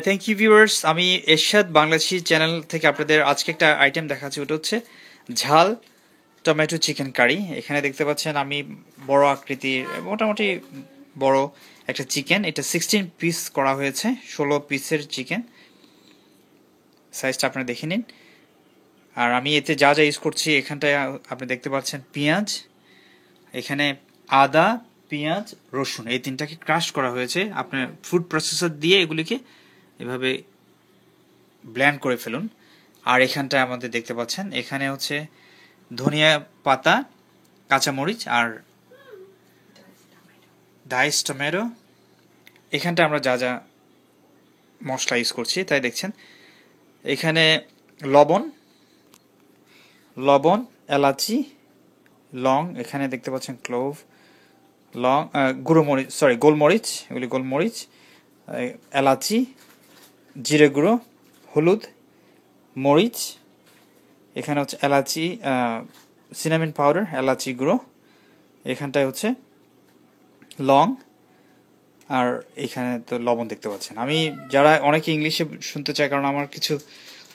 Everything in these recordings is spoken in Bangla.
থ্যাংক ইউ ভিউয়ার্স, আমি এরশাদ বাংলাদেশি চ্যানেল থেকে আপনাদের আজকে একটা আইটেম দেখাচ্ছি। ওটা হচ্ছে ঝাল টমেটো চিকেন কারি। এখানে দেখতে পাচ্ছেন আমি বড় আকৃতির মোটামুটি বড় একটা চিকেন, এটা 16 পিস করা হয়েছে, 16 পিসের চিকেন। সাইজটা আপনারা দেখে নিন। আর আমি এতে যা যা ইউজ করছি এখানটায় আপনি দেখতে পাচ্ছেন পেঁয়াজ, এখানে আদা, পেঁয়াজ, রসুন, এই তিনটাকে ক্রাশ করা হয়েছে। আপনার ফুড প্রসেসর দিয়ে এগুলিকে এভাবে ব্লেন্ড করে ফেলুন। আর এখানটায় আমাদের দেখতে পাচ্ছেন এখানে হচ্ছে ধনিয়া পাতা, কাঁচামরিচ আর ডাইস টমেটো। এখানটা আমরা যা যা মশলা ইউজ করছি তাই দেখছেন। এখানে লবণ, এলাচি, লং, এখানে দেখতে পাচ্ছেন ক্লোভ, লং, গুঁড়ো মরিচ, সরি গোলমরিচ, এগুলি গোলমরিচ, এলাচি, জিরে গুঁড়ো, হলুদ, মরিচ, এখানে হচ্ছে এলাচি, সিনামিন পাউডার, এলাচি গুঁড়ো, এখানটায় হচ্ছে লং, আর এখানে তো লবণ দেখতে পাচ্ছেন। আমি যারা অনেকে ইংলিশে শুনতে চায়, কারণ আমার কিছু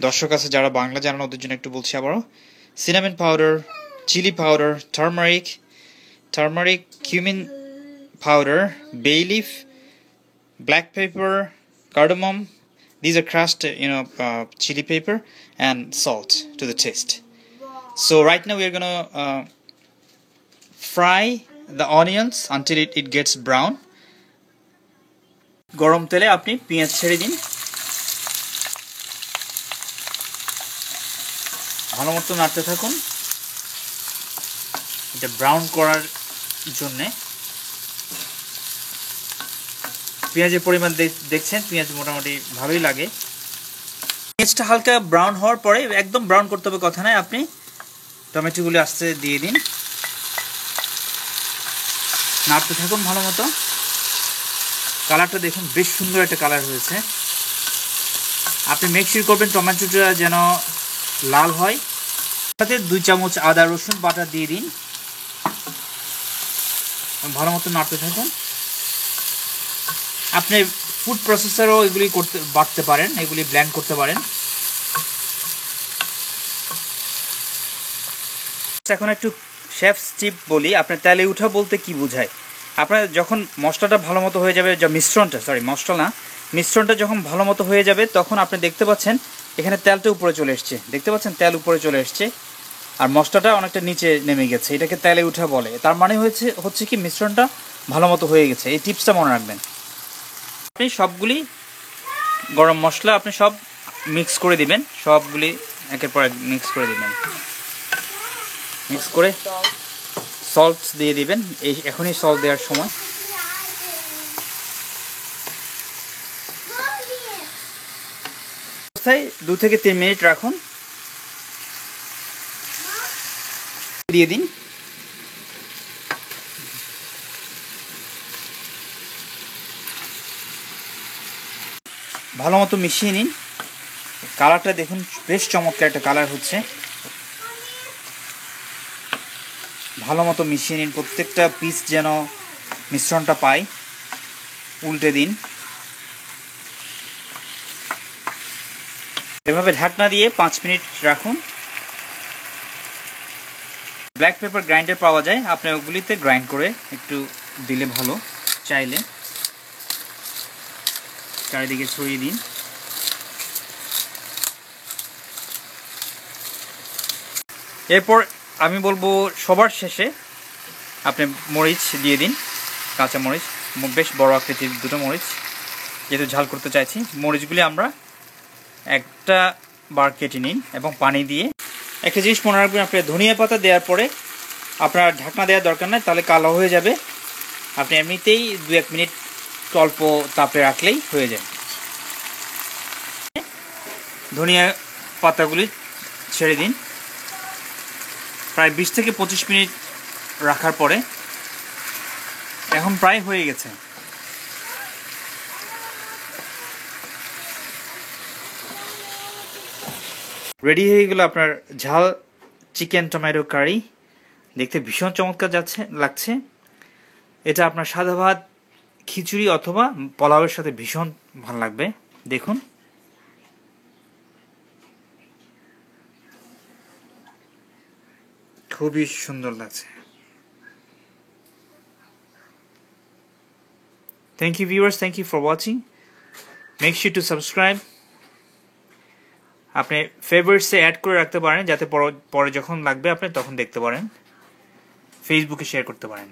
দর্শক আছে যারা বাংলা জানেন, ওদের জন্য একটু বলছি আবারও। Cinnamon powder, chilli powder, turmeric, cumin powder, bay leaf, black pepper, cardamom. These are crushed, chili pepper and salt to the taste. So right now we are gonna fry the onions until it gets brown. গরম তেলে আপনি পেঁয়াজ ছেড়ে দিন, ভালো মতো নাড়তে থাকুন এটা ব্রাউন করার জন্যে। পেঁয়াজের পরিমাণ দেখছেন, পেঁয়াজ মোটামুটি ভালোই লাগে। পেঁয়াজটা হালকা ব্রাউন হওয়ার পরে, একদম ব্রাউন করতে হবে কথা নয়, আপনি টমেটোগুলো আস্তে দিয়ে দিন, নাড়তে থাকুন ভালো মতো। কালারটা দেখুন বেশ সুন্দর একটা কালার হয়েছে। আপনি মেক শিওর করবেন টমেটোটা যেন লাল হয়। সাথে 2 চামচ আদা রসুন বাটা দিয়ে দিন, ভালো মতো নাড়তে থাকুন। আপনি ফুড প্রসেসরও এগুলি বাটতে পারেন, এগুলি ব্লেন্ড করতে পারেন। এখন একটু শেফস টিপ বলি, আপনার তেলে উঠা বলতে কি বোঝায়। আপনার যখন মশলাটা ভালো মতো হয়ে যাবে, মিশ্রণটা যখন ভালো মতো হয়ে যাবে, তখন আপনি দেখতে পাচ্ছেন এখানে তেলটা উপরে চলে এসছে, দেখতে পাচ্ছেন তেল উপরে চলে এসছে, আর মশলাটা অনেকটা নিচে নেমে গেছে। এটাকে তেলে উঠা বলে। তার মানে হচ্ছে কি মিশ্রণটা ভালো মতো হয়ে গেছে। এই টিপসটা মনে রাখবেন। আপনি সবগুলি গরম মশলা আপনি সব মিক্স করে দিবেন, সবগুলি একের পর এক মিক্স করে দিবেন। মিক্স করে সল্ট দিয়ে দিবেন, এখনই সল্ট দেওয়ার সময়। অবস্থায় 2 থেকে 3 মিনিট রাখুন, দিয়ে দিন। ভালো মতো মিশিয়ে নিন। কালারটা দেখুন বেশ চমৎকার একটা কালার হচ্ছে। ভালো মতো মিশিয়ে নিন, প্রত্যেকটা পিস যেন মিশ্রণটা পায়। উল্টে দিন, এভাবে ঢাকনা দিয়ে 5 মিনিট রাখুন। ব্ল্যাক পেপার গ্রাইন্ডার পাওয়া যায়, আপনি ওগুলিতে গ্রাইন্ড করে একটু দিলে ভালো। চাইলে চারিদিকে ছড়িয়ে দিন। এরপর আমি বলবো সবার শেষে আপনি মরিচ দিয়ে দিন, কাঁচা মরিচ, বেশ বড় আকৃতির 2টো মরিচ, যেহেতু ঝাল করতে চাইছি। মরিচগুলি আমরা একটা বার কেটে নিন এবং পানি দিয়ে। একটা জিনিস মনে রাখবেন, আপনি ধনিয়া পাতা দেওয়ার পরে আপনার ঢাকনা দেওয়ার দরকার নেই, তাহলে কালো হয়ে যাবে। আপনি এমনিতেই 2-1 মিনিট অল্প তাপে রাখলেই হয়ে যায়। ধনিয়া পাতাগুলি ছেড়ে দিন। প্রায় 20 থেকে 25 মিনিট রাখার পরে এখন প্রায় হয়ে গেছে। রেডি হয়ে গেল আপনার ঝাল চিকেন টমেটো কারি। দেখতে ভীষণ চমৎকার লাগছে। এটা আপনার সাদা ভাত, খিচুড়ি অথবা পোলাওয়ের সাথে ভীষণ ভালো লাগবে। দেখুন খুবই সুন্দর লাগছে। Thank you viewers, thank you for watching. Make sure to subscribe. আপনি ফেভারিটসে অ্যাড করে রাখতে পারেন যাতে পরে যখন লাগবে আপনি তখন দেখতে পারেন, ফেসবুকে শেয়ার করতে পারেন।